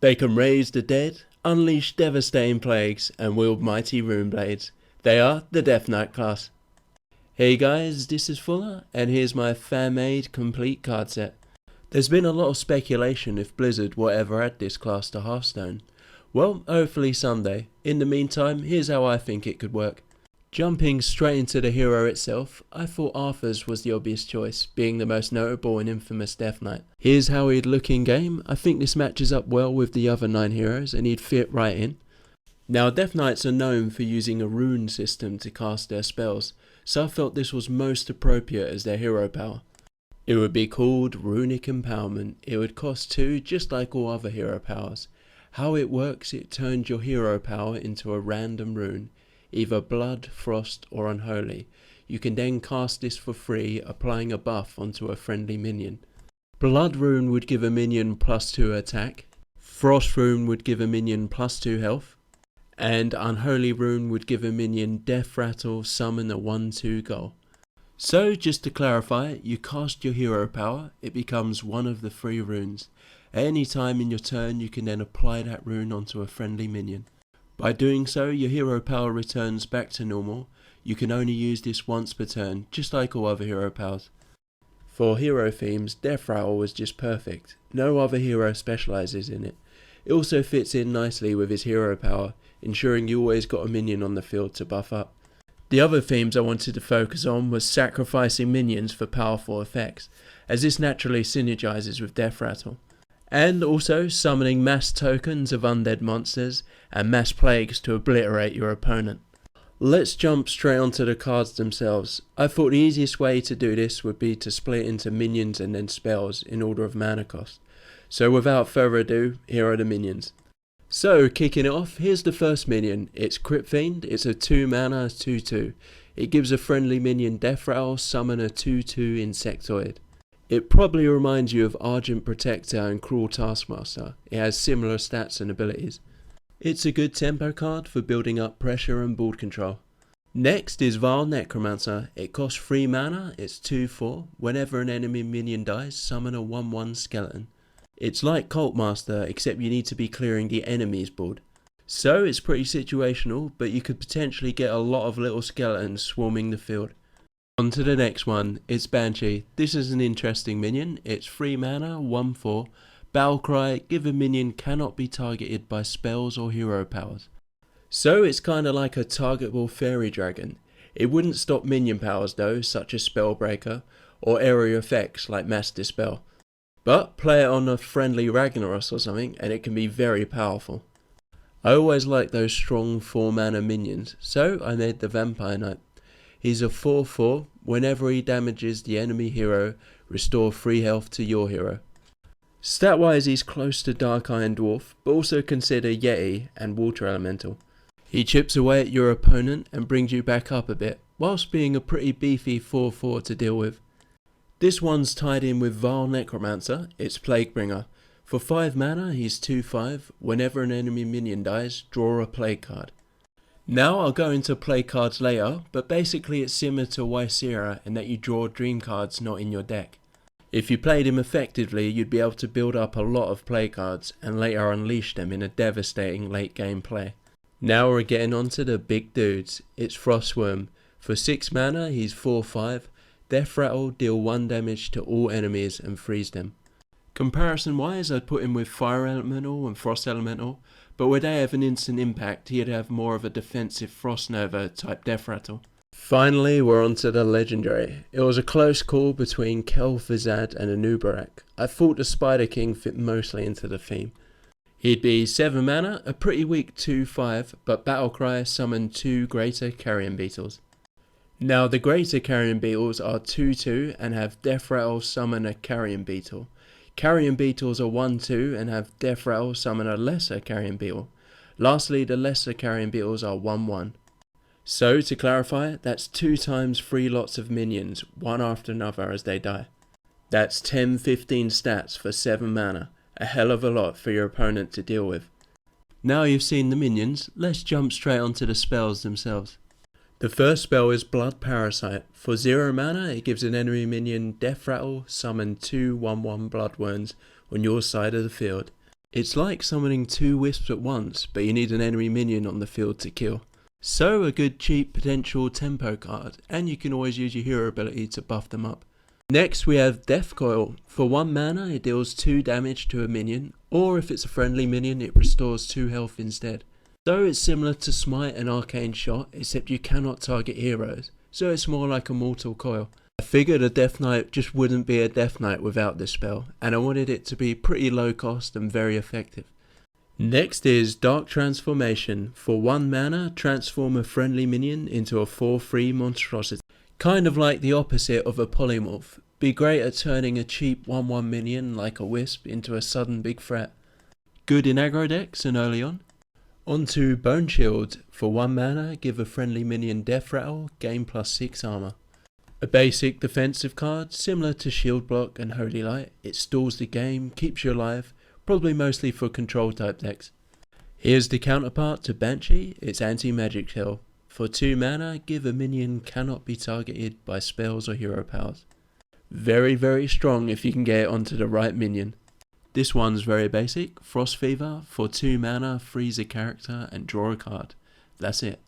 They can raise the dead, unleash devastating plagues, and wield mighty rune blades. They are the Death Knight class. Hey guys, this is Fuller, and here's my fan-made complete card set. There's been a lot of speculation if Blizzard will ever add this class to Hearthstone. Well, hopefully someday. In the meantime, here's how I think it could work. Jumping straight into the hero itself, I thought Arthur's was the obvious choice, being the most notable and infamous Death Knight. Here's how he'd look in game. I think this matches up well with the other 9 heroes and he'd fit right in. Now, Death Knights are known for using a rune system to cast their spells, so I felt this was most appropriate as their hero power. It would be called Runic Empowerment. It would cost 2 just like all other hero powers. How it works, it turns your hero power into a random rune, either Blood, Frost or Unholy. You can then cast this for free, applying a buff onto a friendly minion. Blood rune would give a minion +2 attack, Frost rune would give a minion +2 health, and Unholy rune would give a minion Death Rattle, summon a 1/2 goal. So just to clarify, you cast your hero power, it becomes one of the 3 runes. At any time in your turn you can then apply that rune onto a friendly minion. By doing so, your hero power returns back to normal. You can only use this once per turn, just like all other hero powers. For hero themes, Death Rattle was just perfect. No other hero specialises in it. It also fits in nicely with his hero power, ensuring you always got a minion on the field to buff up. The other themes I wanted to focus on was sacrificing minions for powerful effects, as this naturally synergises with Death Rattle. And also summoning mass tokens of undead monsters and mass plagues to obliterate your opponent. Let's jump straight onto the cards themselves. I thought the easiest way to do this would be to split into minions and then spells in order of mana cost. So without further ado, here are the minions. So kicking it off, here's the first minion. It's Crypt Fiend. It's a 2 mana 2/2. It gives a friendly minion Death Rattle, summon a 2/2 insectoid. It probably reminds you of Argent Protector and Cruel Taskmaster. It has similar stats and abilities. It's a good tempo card for building up pressure and board control. Next is Vile Necromancer. It costs 3 mana, it's 2/4. Whenever an enemy minion dies, summon a 1/1 skeleton. It's like Cult Master, except you need to be clearing the enemy's board. So it's pretty situational, but you could potentially get a lot of little skeletons swarming the field. On to the next one, it's Banshee. This is an interesting minion. It's 3 mana, 1/4. Battle Cry, give a minion cannot be targeted by spells or hero powers. So it's kinda like a targetable fairy dragon. It wouldn't stop minion powers though, such as Spellbreaker, or area effects like Mass Dispel. But play it on a friendly Ragnaros or something and it can be very powerful. I always like those strong 4 mana minions, so I made the Vampire Knight. He's a 4/4, whenever he damages the enemy hero, restore 3 health to your hero. Stat wise he's close to Dark Iron Dwarf, but also consider Yeti and Water Elemental. He chips away at your opponent and brings you back up a bit, whilst being a pretty beefy 4/4 to deal with. This one's tied in with Vile Necromancer, it's Plaguebringer. For 5 mana he's 2/5, whenever an enemy minion dies, draw a plague card. Now I'll go into play cards later, but basically it's similar to Ysera in that you draw dream cards not in your deck. If you played him effectively, you'd be able to build up a lot of play cards and later unleash them in a devastating late game play. Now we're getting onto the big dudes. It's Frostworm. For 6 mana he's 4/5, Death Rattle, deal 1 damage to all enemies and freeze them. Comparison wise, I'd put him with Fire Elemental and Frost Elemental, but where they have an instant impact, he'd have more of a defensive Frost Nova type Death Rattle. Finally, we're on to the legendary. It was a close call between Kel'Thuzad and Anubarak. I thought the Spider King fit mostly into the theme. He'd be 7 mana, a pretty weak 2/5, but Battlecry summoned 2 greater carrion beetles. Now the greater carrion beetles are 2/2 and have Death Rattle summon a carrion beetle. Carrion beetles are 1/2 and have Death Rattle summon a lesser carrion beetle. Lastly, the lesser carrion beetles are 1/1. So to clarify, that's 2 times 3 lots of minions, one after another as they die. That's 10-15 stats for 7 mana, a hell of a lot for your opponent to deal with. Now you've seen the minions, let's jump straight onto the spells themselves. The first spell is Blood Parasite. For 0 mana, it gives an enemy minion Death Rattle, summon 2 1/1 blood wounds on your side of the field. It's like summoning 2 wisps at once, but you need an enemy minion on the field to kill. So a good cheap potential tempo card, and you can always use your hero ability to buff them up. Next we have Death Coil. For 1 mana it deals 2 damage to a minion, or if it's a friendly minion it restores 2 health instead. So it's similar to Smite and Arcane Shot, except you cannot target heroes, so it's more like a Mortal Coil. I figured a Death Knight just wouldn't be a Death Knight without this spell, and I wanted it to be pretty low cost and very effective. Next is Dark Transformation. For 1 mana, transform a friendly minion into a 4/3 monstrosity. Kind of like the opposite of a polymorph. Be great at turning a cheap 1/1 minion like a wisp into a sudden big threat. Good in aggro decks and early on. Onto Bone Shield. For 1 mana, give a friendly minion Death Rattle, gain +6 armor. A basic defensive card, similar to Shield Block and Holy Light. It stalls the game, keeps you alive, probably mostly for control type decks. Here's the counterpart to Banshee, it's anti-magic shell. For 2 mana, give a minion cannot be targeted by spells or hero powers. Very strong if you can get it onto the right minion. This one's very basic, Frost Fever. For 2 mana, freeze a character and draw a card. That's it.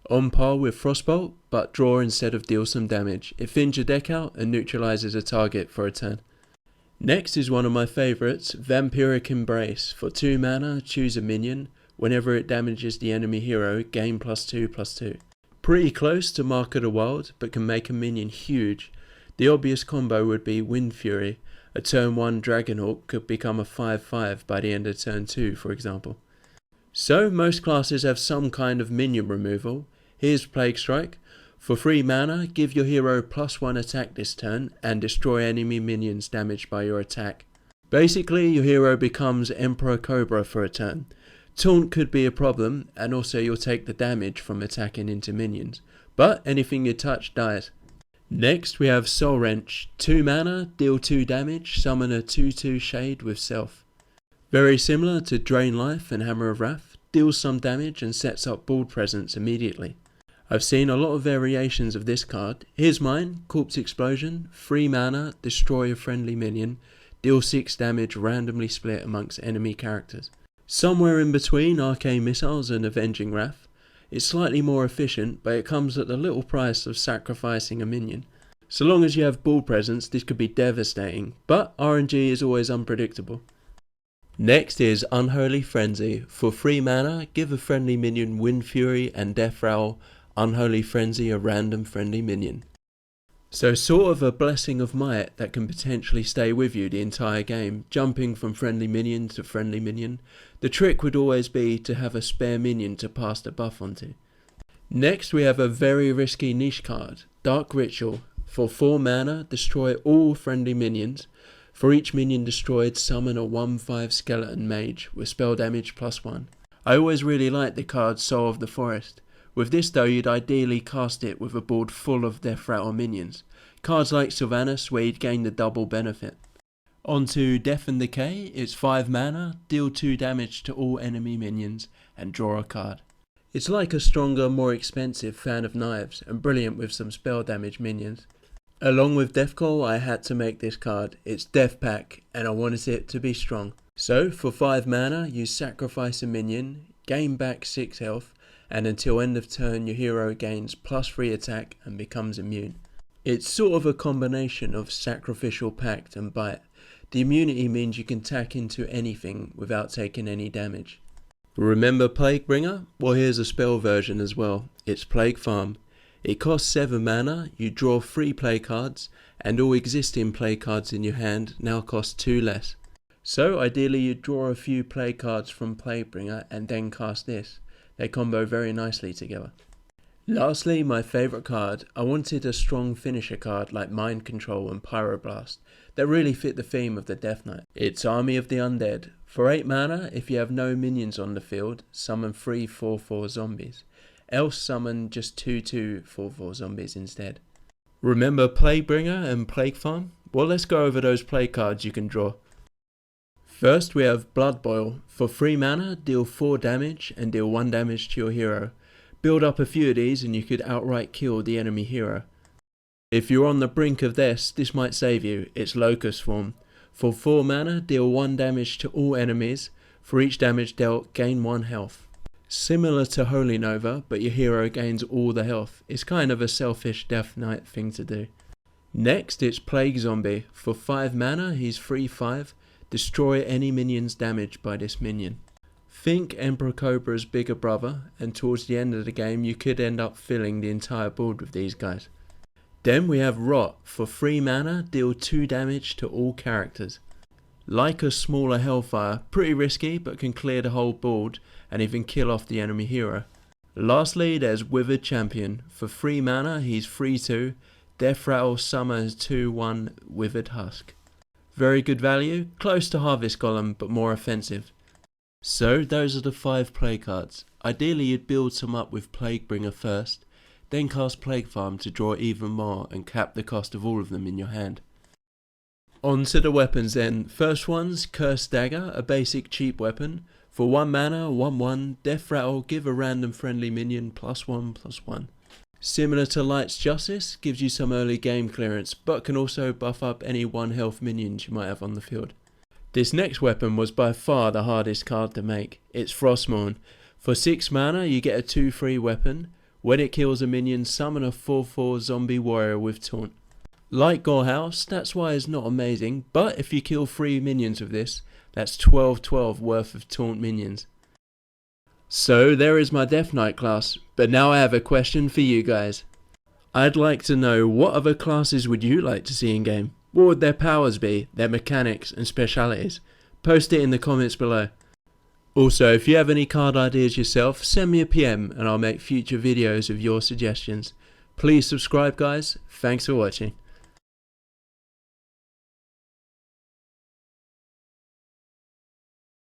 On par with Frostbolt, but draw instead of deal some damage. It thins your deck out and neutralizes a target for a turn. Next is one of my favourites, Vampiric Embrace. For 2 mana, choose a minion. Whenever it damages the enemy hero, gain +2/+2. Pretty close to Mark of the Wild, but can make a minion huge. The obvious combo would be Wind Fury. A turn 1 Dragonhawk could become a 5/5 by the end of turn 2, for example. So most classes have some kind of minion removal. Here's Plague Strike. For 3 mana, give your hero +1 attack this turn and destroy enemy minions damaged by your attack. Basically, your hero becomes Emperor Cobra for a turn. Taunt could be a problem, and also you'll take the damage from attacking into minions, but anything you touch dies. Next we have Soul Wrench. 2 mana, deal 2 damage, summon a 2/2 Shade with Self. Very similar to Drain Life and Hammer of Wrath, deals some damage and sets up Bald Presence immediately. I've seen a lot of variations of this card. Here's mine, Corpse Explosion. 3 mana, destroy a friendly minion, deal 6 damage randomly split amongst enemy characters. Somewhere in between Arcane Missiles and Avenging Wrath. It's slightly more efficient, but it comes at the little price of sacrificing a minion. So long as you have Ball Presence, this could be devastating, but RNG is always unpredictable. Next is Unholy Frenzy. For 3 mana, give a friendly minion Wind Fury and Death Rattle. Unholy Frenzy a random friendly minion. So sort of a blessing of might that can potentially stay with you the entire game, jumping from friendly minion to friendly minion. The trick would always be to have a spare minion to pass the buff onto. Next we have a very risky niche card, Dark Ritual. For 4 mana, destroy all friendly minions. For each minion destroyed, summon a 1/5 skeleton mage with spell damage +1. I always really liked the card Soul of the Forest. With this though, you'd ideally cast it with a board full of Death Rattle minions. Cards like Sylvanas where you'd gain the double benefit. On to Death and Decay. It's 5 mana, deal 2 damage to all enemy minions and draw a card. It's like a stronger, more expensive Fan of Knives and brilliant with some spell damage minions. Along with Deathcall, I had to make this card. It's Death Pack and I wanted it to be strong. So for 5 mana, you sacrifice a minion, gain back 6 health, and until end of turn your hero gains +3 attack and becomes immune. It's sort of a combination of Sacrificial Pact and Bite. The immunity means you can tack into anything without taking any damage. Remember Plaguebringer? Well, here's a spell version as well. It's Plague Farm. It costs 7 mana, you draw 3 play cards, and all existing play cards in your hand now cost 2 less. So ideally you draw a few play cards from Plaguebringer and then cast this. They combo very nicely together. Lastly, my favourite card. I wanted a strong finisher card like Mind Control and Pyroblast that really fit the theme of the Death Knight. It's Army of the Undead. For 8 mana, if you have no minions on the field, summon 3 4/4 zombies. Else summon just 2/2 4/4 zombies instead. Remember Plaguebringer and Plague Farm? Well, let's go over those play cards you can draw. First we have Blood Boil. For 3 mana, deal 4 damage and deal 1 damage to your hero. Build up a few of these and you could outright kill the enemy hero. If you're on the brink of this might save you. It's Locust Swarm. For 4 mana, deal 1 damage to all enemies. For each damage dealt, gain 1 health. Similar to Holy Nova, but your hero gains all the health. It's kind of a selfish Death Knight thing to do. Next, it's Plague Zombie. For 5 mana, he's 3/5. Destroy any minions damaged by this minion. Think Emperor Cobra's bigger brother, and towards the end of the game you could end up filling the entire board with these guys. Then we have Rot. For 3 mana, deal 2 damage to all characters. Like a smaller Hellfire, pretty risky but can clear the whole board and even kill off the enemy hero. Lastly, there's Withered Champion. For 3 mana, he's 3/2. Death Rattle summons 2/1 Withered Husk. Very good value, close to Harvest Golem but more offensive. So those are the 5 play cards. Ideally you'd build some up with Plaguebringer first, then cast Plague Farm to draw even more and cap the cost of all of them in your hand. On to the weapons then. First one's Cursed Dagger, a basic cheap weapon. For 1 mana, 1/1, Death Rattle, give a random friendly minion +1/+1. Similar to Light's Justice, gives you some early game clearance, but can also buff up any 1 health minions you might have on the field. This next weapon was by far the hardest card to make. It's Frostmourne. For 6 mana, you get a 2/3 weapon. When it kills a minion, summon a 4/4 zombie warrior with taunt. Like Gorehouse, that's why it's not amazing, but if you kill 3 minions with this, that's 12/12 worth of taunt minions. So there is my Death Knight class, but now I have a question for you guys. I'd like to know, what other classes would you like to see in game? What would their powers be, their mechanics and specialities? Post it in the comments below. Also, if you have any card ideas yourself, send me a PM and I'll make future videos of your suggestions. Please subscribe guys, thanks for watching.